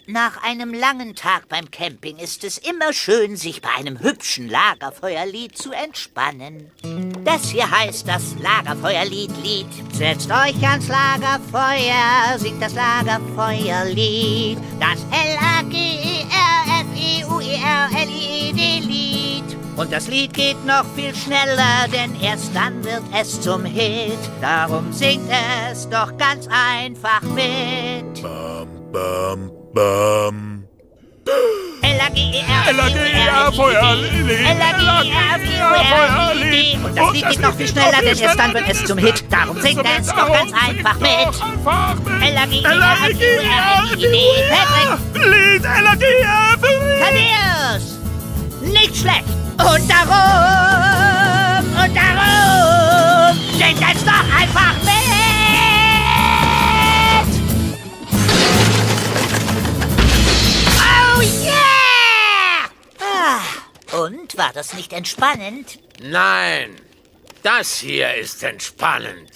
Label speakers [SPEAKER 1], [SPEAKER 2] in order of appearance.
[SPEAKER 1] Nach einem langen Tag beim Camping ist es immer schön, sich bei einem hübschen Lagerfeuerlied zu entspannen. Das hier heißt das Lagerfeuerlied. Setzt euch ans Lagerfeuer, singt das Lagerfeuerlied. Das Lagerfeuerlied. Und das Lied geht noch viel schneller, denn erst dann wird es zum Hit. Darum singt es doch ganz einfach mit.
[SPEAKER 2] Bam, bam, bam.
[SPEAKER 1] L-A-G-E-R-Feuerlied. L-A-G-E-R-Feuerlied. Und das Lied geht noch viel schneller, denn erst dann wird es zum Hit. Darum singt es doch ganz einfach mit. L-A-G-E-R-Feuerlied.
[SPEAKER 2] Lied, L-A-G-E-R-Feuerlied.
[SPEAKER 1] Thaddeus! Nicht schlecht! Und darum singt es doch einfach mit! Oh yeah! Und, war das nicht entspannend?
[SPEAKER 3] Nein, das hier ist entspannend.